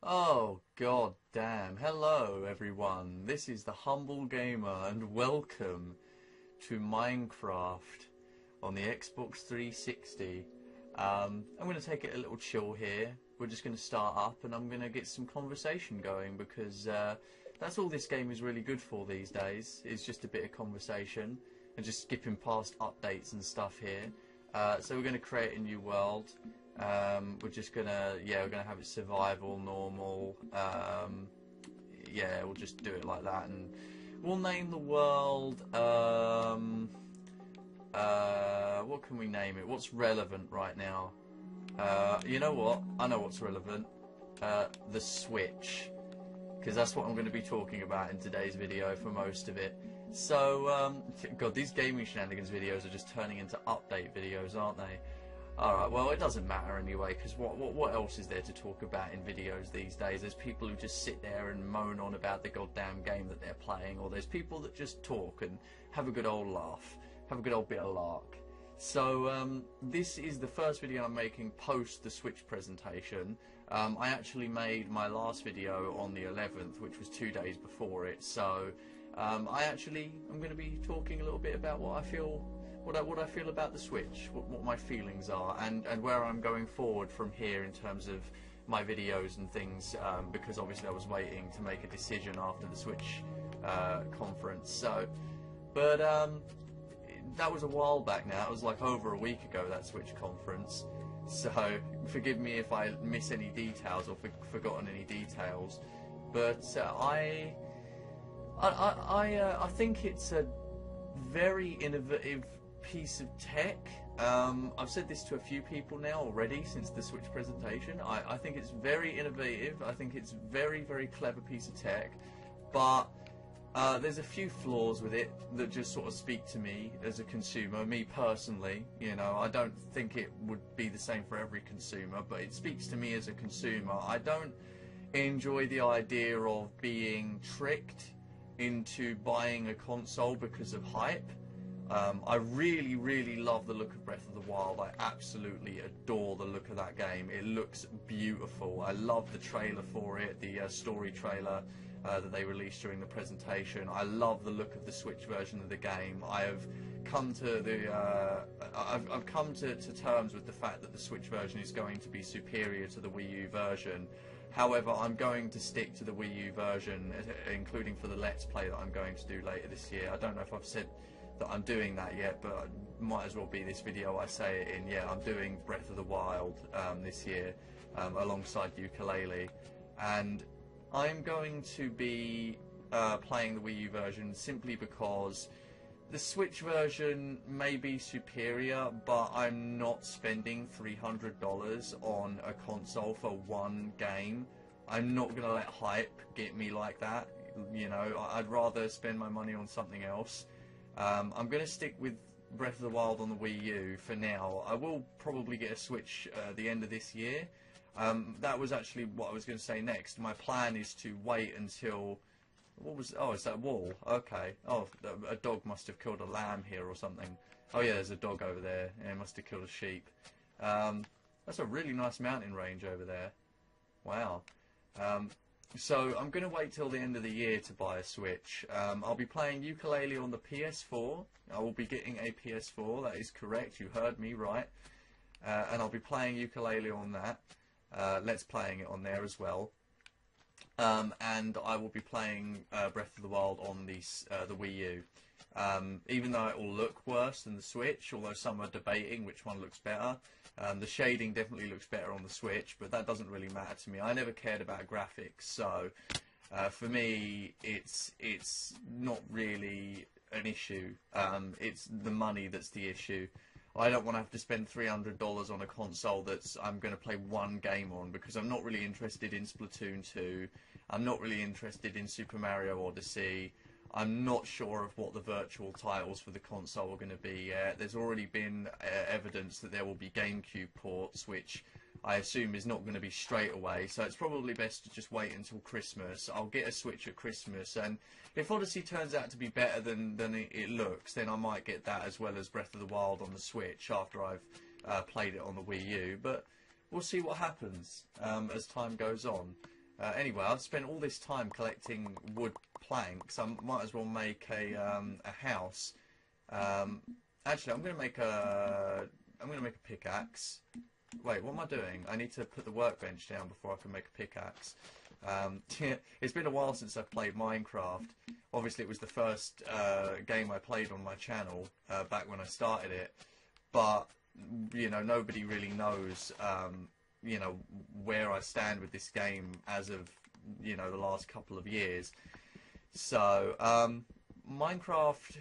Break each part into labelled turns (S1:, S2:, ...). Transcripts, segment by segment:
S1: Oh, god damn. Hello, everyone. This is the Humble Gamer, and welcome to Minecraft on the Xbox 360. I'm going to take it a little chill here. We're just going to start up, and I'm going to get some conversation going, because that's all this game is really good for these days, is just a bit of conversation, and just skipping past updates and stuff here. So we're going to create a new world. We're just gonna, we're gonna have it survival, normal, we'll just do it like that, and we'll name the world, what can we name it? What's relevant right now? You know what? I know what's relevant. The Switch, because that's what I'm going to be talking about in today's video for most of it. So, God, these gaming shenanigans videos are just turning into update videos, aren't they? Alright, well, it doesn't matter anyway, because what else is there to talk about in videos these days? There's people who just sit there and moan on about the goddamn game that they're playing, or there's people that just talk and have a good old laugh, have a good old bit of lark. So, this is the first video I'm making post the Switch presentation. I actually made my last video on the 11th, which was 2 days before it, so I'm going to be talking a little bit about what I feel about the Switch, what my feelings are, and where I'm going forward from here in terms of my videos and things, because obviously I was waiting to make a decision after the Switch conference. So, but that was a while back now. It was like over a week ago, that Switch conference. So forgive me if I miss any details or forgotten any details. But I think it's a very innovative piece of tech. I've said this to a few people now already since the Switch presentation. I think it's very innovative. I think it's very, very clever piece of tech, but there's a few flaws with it that just sort of speak to me as a consumer, me personally. You know, I don't think it would be the same for every consumer, but it speaks to me as a consumer. I don't enjoy the idea of being tricked into buying a console because of hype. I really, really love the look of Breath of the Wild. I absolutely adore the look of that game. It looks beautiful. I love the trailer for it, the story trailer that they released during the presentation. I love the look of the Switch version of the game. I have come to I've come to terms with the fact that the Switch version is going to be superior to the Wii U version. However, I'm going to stick to the Wii U version, including for the Let's Play that I'm going to do later this year. I don't know if I've said that I'm doing that yet, but it might as well be this video I say it in. Yeah, I'm doing Breath of the Wild this year alongside Ukulele, and I'm going to be playing the Wii U version simply because the Switch version may be superior, but I'm not spending $300 on a console for one game. I'm not going to let hype get me like that. You know, I'd rather spend my money on something else. I'm going to stick with Breath of the Wild on the Wii U for now. I will probably get a Switch at the end of this year. That was actually what I was going to say next. My plan is to wait until... Oh, is that wall? Okay. Oh, a dog must have killed a lamb here or something. Oh yeah, there's a dog over there. Yeah, it must have killed a sheep. That's a really nice mountain range over there. Wow. So I'm going to wait till the end of the year to buy a Switch. I'll be playing Ukulele on the PS4. I will be getting a PS4, that is correct, you heard me right. And I'll be playing Ukulele on that. Let's playing it on there as well. And I will be playing Breath of the Wild on the Wii U. Even though it will look worse than the Switch, although some are debating which one looks better. The shading definitely looks better on the Switch, but that doesn't really matter to me. I never cared about graphics, so for me it's not really an issue. It's the money that's the issue. I don't want to have to spend $300 on a console that's I'm going to play one game on, because I'm not really interested in Splatoon 2. I'm not really interested in Super Mario Odyssey. I'm not sure of what the virtual titles for the console are going to be yet. There's already been evidence that there will be GameCube ports, which I assume is not going to be straight away, so it's probably best to just wait until Christmas. I'll get a Switch at Christmas, and if Odyssey turns out to be better than it looks, then I might get that as well as Breath of the Wild on the Switch after I've played it on the Wii U. But we'll see what happens as time goes on. Anyway, I've spent all this time collecting wood planks. I might as well make a house. Actually, I'm gonna make a pickaxe. Wait, what am I doing? I need to put the workbench down before I can make a pickaxe. It's been a while since I've played Minecraft. Obviously, it was the first game I played on my channel back when I started it. But you know, nobody really knows you know, where I stand with this game as of, you know, the last couple of years. So Minecraft,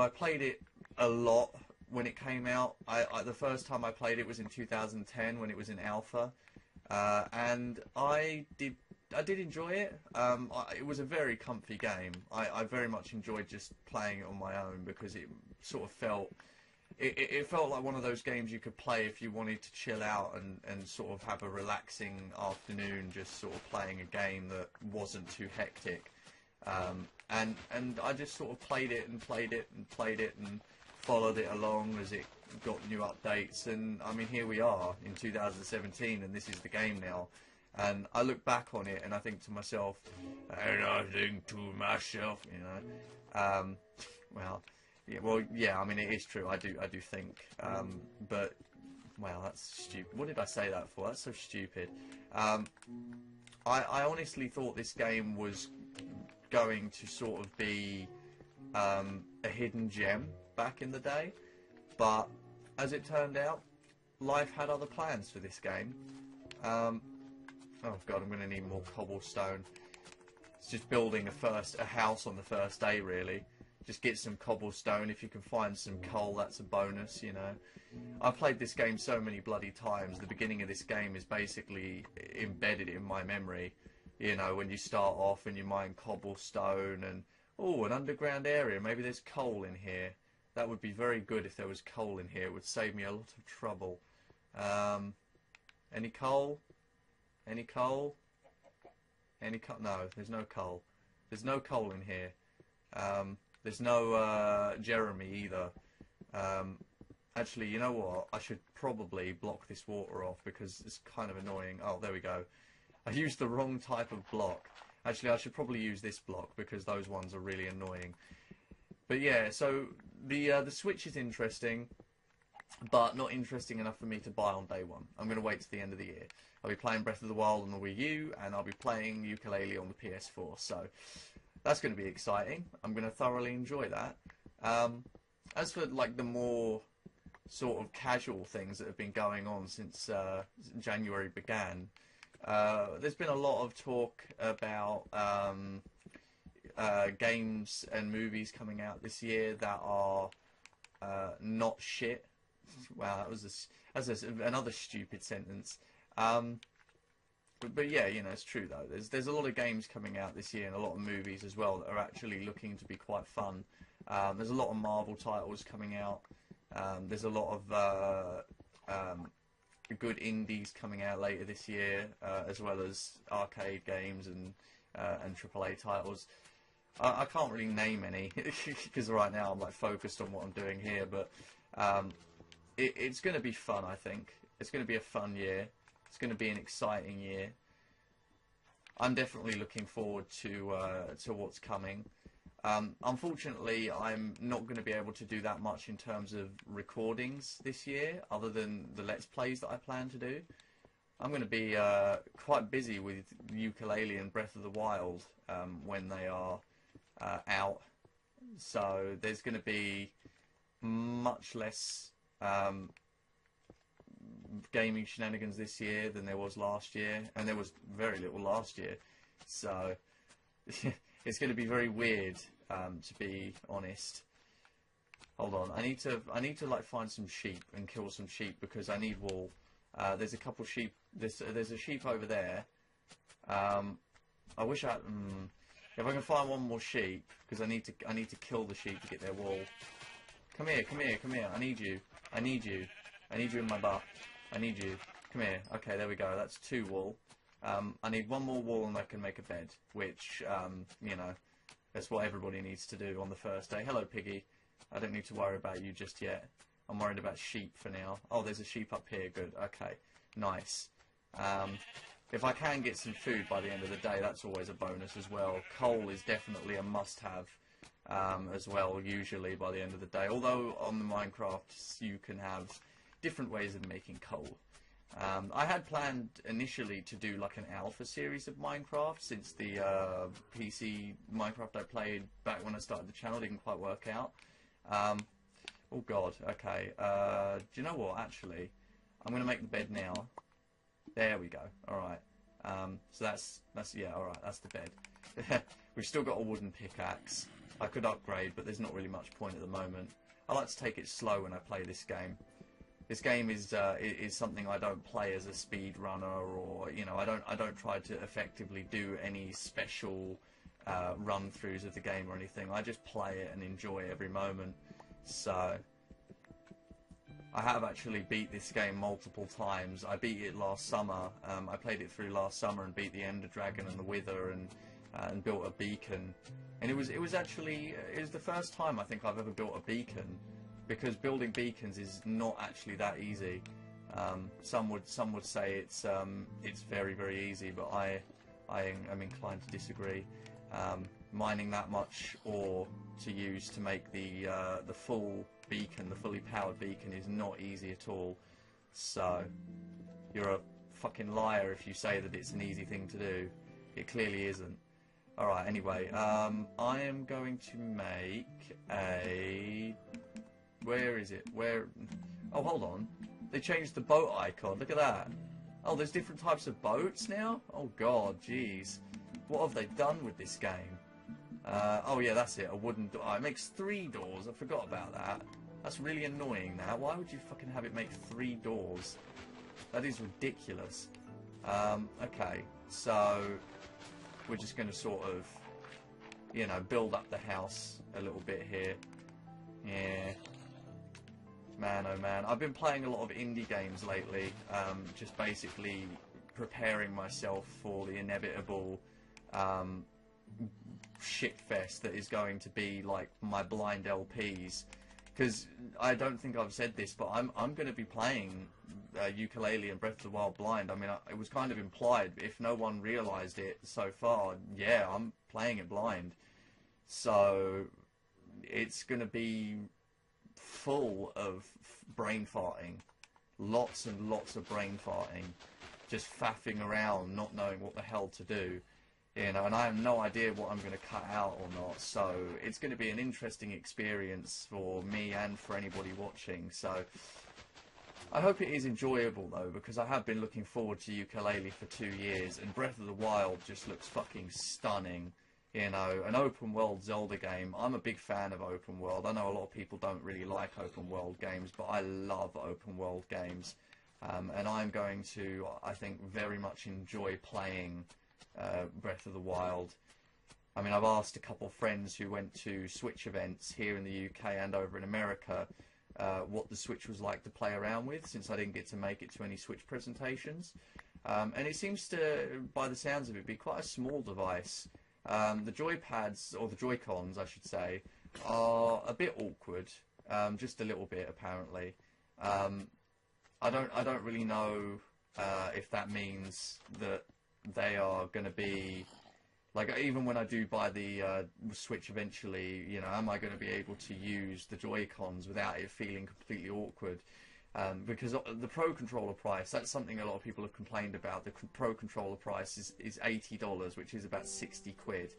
S1: I played it a lot when it came out. The first time I played it was in 2010 when it was in alpha, and I did enjoy it. It was a very comfy game. I very much enjoyed just playing it on my own because it sort of felt. It felt like one of those games you could play if you wanted to chill out and sort of have a relaxing afternoon, just sort of playing a game that wasn't too hectic. And I just sort of played it and followed it along as it got new updates. And I mean, here we are in 2017, and this is the game now. And I look back on it and I think to myself, and I think to myself, you know, well. Yeah, well, yeah. I mean, it is true. I do think. But wow, that's stupid. What did I say that for? That's so stupid. I honestly thought this game was going to sort of be a hidden gem back in the day, but as it turned out, life had other plans for this game. Oh god, I'm going to need more cobblestone. It's just building a house on the first day, really. Just get some cobblestone. If you can find some coal, that's a bonus, you know. I've played this game so many bloody times. The beginning of this game is basically embedded in my memory. You know, when you start off and you mine cobblestone and, oh, an underground area. Maybe there's coal in here. That would be very good if there was coal in here. It would save me a lot of trouble. Any coal? Any coal? Any coal? No, there's no coal. There's no coal in here. There's no Jeremy either. Actually, you know what? I should probably block this water off because it's kind of annoying. Oh, there we go. I used the wrong type of block. Actually, I should probably use this block because those ones are really annoying. But yeah, so the Switch is interesting, but not interesting enough for me to buy on day one. I'm going to wait to the end of the year. I'll be playing Breath of the Wild on the Wii U, and I'll be playing Yooka-Laylee on the PS4. So that's going to be exciting. I'm going to thoroughly enjoy that. As for like the more sort of casual things that have been going on since January began, there's been a lot of talk about games and movies coming out this year that are not shit. Wow, that's another stupid sentence. But yeah, you know, it's true though. There's a lot of games coming out this year and a lot of movies as well that are actually looking to be quite fun. There's a lot of Marvel titles coming out. There's a lot of good indies coming out later this year, as well as arcade games and AAA titles. I can't really name any because right now I'm like focused on what I'm doing here, but it's going to be fun. I think it's going to be a fun year. It's going to be an exciting year. I'm definitely looking forward to what's coming. Unfortunately, I'm not going to be able to do that much in terms of recordings this year, other than the Let's Plays that I plan to do. I'm going to be quite busy with Yooka-Laylee and Breath of the Wild when they are out. So there's going to be much less gaming shenanigans this year than there was last year, and there was very little last year. So it's going to be very weird, to be honest. Hold on, I need to like find some sheep and kill some sheep because I need wool. There's a couple sheep. There's a sheep over there. I wish if I can find one more sheep, because I need to kill the sheep to get their wool. Come here, come here, come here. I need you. I need you. I need you in my butt. I need you. Come here. Okay, there we go. That's 2 wool. I need 1 more wool and I can make a bed, which, you know, that's what everybody needs to do on the first day. Hello, Piggy. I don't need to worry about you just yet. I'm worried about sheep for now. Oh, there's a sheep up here. Good. Okay. Nice. if I can get some food by the end of the day, that's always a bonus as well. Coal is definitely a must-have as well, usually by the end of the day. Although on the Minecraft you can have different ways of making coal. I had planned initially to do like an alpha series of Minecraft, since the PC Minecraft I played back when I started the channel didn't quite work out. Oh god, okay. Do you know what, actually? I'm going to make the bed now. There we go, alright. So that's yeah, alright, that's the bed. We've still got a wooden pickaxe. I could upgrade, but there's not really much point at the moment. I like to take it slow when I play this game. This game is something I don't play as a speed runner, or you know, I don't try to effectively do any special run-throughs of the game or anything. I just play it and enjoy every moment. So I have actually beat this game multiple times. I beat it last summer. I played it through last summer and beat the Ender Dragon and the Wither and built a beacon. And it was the first time I think I've ever built a beacon, because building beacons is not actually that easy. Some would say it's very, very easy, but I am inclined to disagree. Mining that much ore to use to make the full beacon, the fully powered beacon, is not easy at all. So you're a fucking liar if you say that it's an easy thing to do. It clearly isn't. Alright, anyway, I am going to make a... Where is it? Where... Oh, hold on. They changed the boat icon. Look at that. Oh, there's different types of boats now? Oh, God, jeez. What have they done with this game? Oh, yeah, that's it. A wooden door. Oh, it makes 3 doors. I forgot about that. That's really annoying, that. Why would you fucking have it make 3 doors? That is ridiculous. Okay, so... We're just going to sort of, you know, build up the house a little bit here. Yeah. Man, oh man. I've been playing a lot of indie games lately, just basically preparing myself for the inevitable shitfest that is going to be like my blind LPs. Because I don't think I've said this, but I'm going to be playing Ukulele and Breath of the Wild blind. I mean, it was kind of implied. If no one realised it so far, yeah, I'm playing it blind. So it's going to be full of brain farting. Lots and lots of brain farting. Just faffing around, not knowing what the hell to do. You know, and I have no idea what I'm going to cut out or not, so it's going to be an interesting experience for me and for anybody watching. So I hope it is enjoyable, though, because I have been looking forward to Ukulele for 2 years, and Breath of the Wild just looks fucking stunning. You know, an open world Zelda game. I'm a big fan of open world. I know a lot of people don't really like open world games, but I love open world games. And I'm going to, I think, very much enjoy playing Breath of the Wild. I mean, I've asked a couple of friends who went to Switch events here in the UK and over in America what the Switch was like to play around with, since I didn't get to make it to any Switch presentations. And it seems to, by the sounds of it, be quite a small device. The joypads, or the Joy-Cons I should say, are a bit awkward, just a little bit apparently. I don't really know if that means that they are going to be, like, even when I do buy the Switch eventually, you know, am I going to be able to use the Joy-Cons without it feeling completely awkward? Because the Pro Controller price, that's something a lot of people have complained about. The Pro Controller price is $80, which is about 60 quid,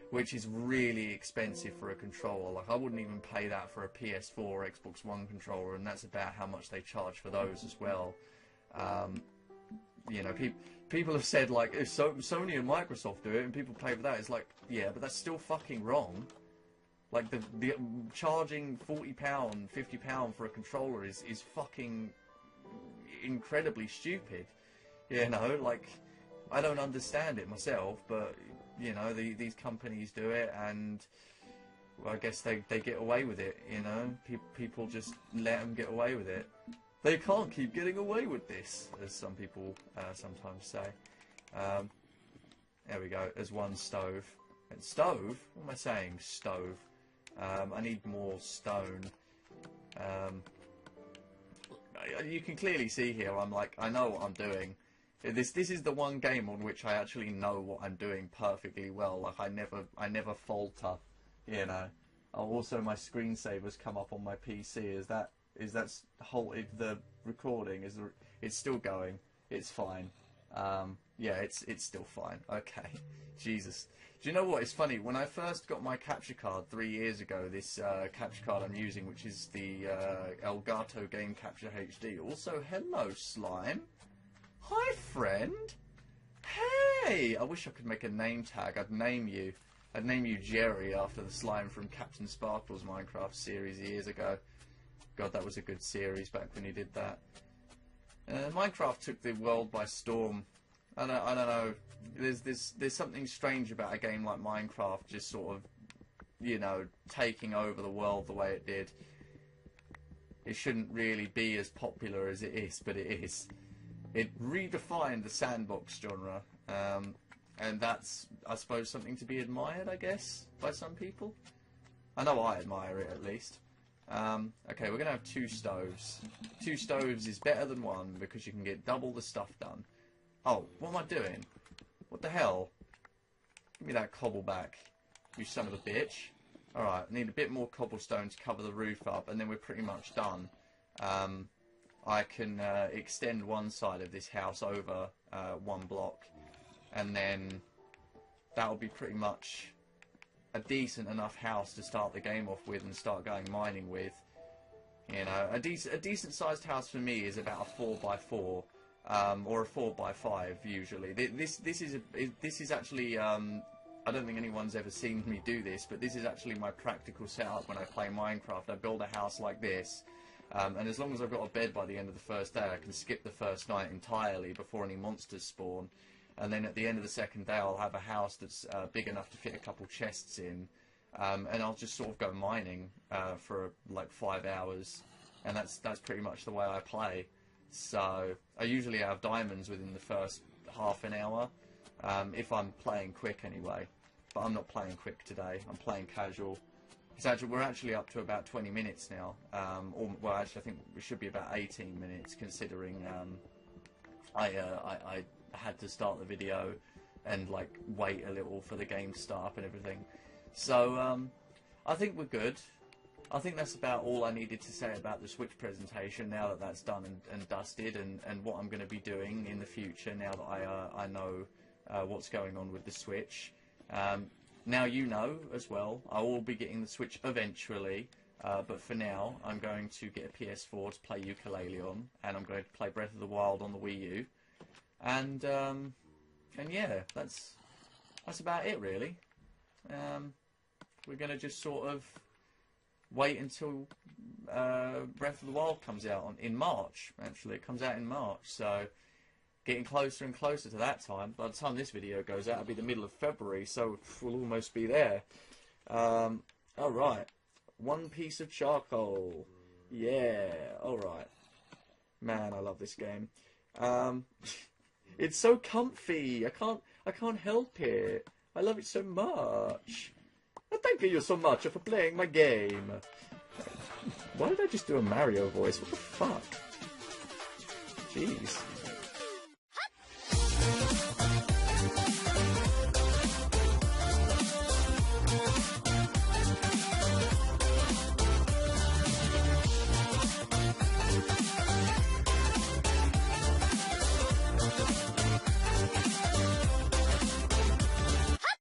S1: which is really expensive for a controller. Like, I wouldn't even pay that for a PS4 or Xbox One controller, and that's about how much they charge for those as well. You know, people have said, like, if Sony and Microsoft do it and people pay for that, it's like, yeah, but that's still fucking wrong. Like, the charging £40, £50 for a controller is fucking incredibly stupid. You know, like, I don't understand it myself, but, you know, these companies do it, and well, I guess they get away with it, you know? People just let them get away with it. They can't keep getting away with this, as some people sometimes say. There we go, there's one stove. And stove? What am I saying? Stove. I need more stone. You can clearly see here, I'm like, I know what I'm doing. This is the one game on which I actually know what I'm doing perfectly well. Like I never falter, you know. Oh, also my screensavers come up on my PC. Is that the recording it's still going? It's fine. Yeah, it's still fine. Okay, Jesus. Do you know what? It's funny. When I first got my capture card 3 years ago, this capture card I'm using, which is the Elgato Game Capture HD. Also, hello, Slime. Hi, friend. Hey! I wish I could make a name tag. I'd name you Jerry after the slime from Captain Sparkle's Minecraft series years ago. God, that was a good series back when he did that. Minecraft took the world by storm. I don't know. There's something strange about a game like Minecraft just sort of, you know, taking over the world the way it did. It shouldn't really be as popular as it is, but it is. It redefined the sandbox genre, and that's, I suppose, something to be admired, I guess, by some people. I know I admire it, at least. Okay, we're going to have 2 stoves. 2 stoves is better than 1 because you can get double the stuff done. Oh, what am I doing? What the hell? Give me that cobble back, you son of a bitch. Alright, I need a bit more cobblestone to cover the roof up, and then we're pretty much done. I can extend one side of this house over 1 block, and then that'll be pretty much a decent enough house to start the game off with and start going mining with. You know, a decent sized house for me is about a 4x4, or a 4x5 usually. This is actually I don't think anyone's ever seen me do this, but this is actually my practical setup when I play Minecraft. I build a house like this. And as long as I've got a bed by the end of the first day, I can skip the first night entirely before any monsters spawn. And then at the end of the second day, I'll have a house that's big enough to fit a couple chests in. And I'll just sort of go mining for like 5 hours. And that's pretty much the way I play. So I usually have diamonds within the first half an hour, if I'm playing quick anyway. But I'm not playing quick today. I'm playing casual. We're actually up to about 20 minutes now. Well, actually, I think we should be about 18 minutes, considering I had to start the video and like wait a little for the game to start up and everything. So I think we're good. I think that's about all I needed to say about the Switch presentation. Now that that's done and dusted, and what I'm going to be doing in the future. Now that I know what's going on with the Switch. Now you know as well, I will be getting the Switch eventually, but for now I'm going to get a PS4 to play ukulele on, and I'm going to play Breath of the Wild on the Wii U, and yeah, that's about it really. We're going to just sort of wait until Breath of the Wild comes out in March. Actually, it comes out in March, so getting closer and closer to that time. By the time this video goes out, it'll be the middle of February, so we'll almost be there. Alright. 1 piece of charcoal. Yeah, alright. Man, I love this game. It's so comfy. I can't help it. I love it so much. Thank you so much for playing my game. Why did I just do a Mario voice? What the fuck? Jeez.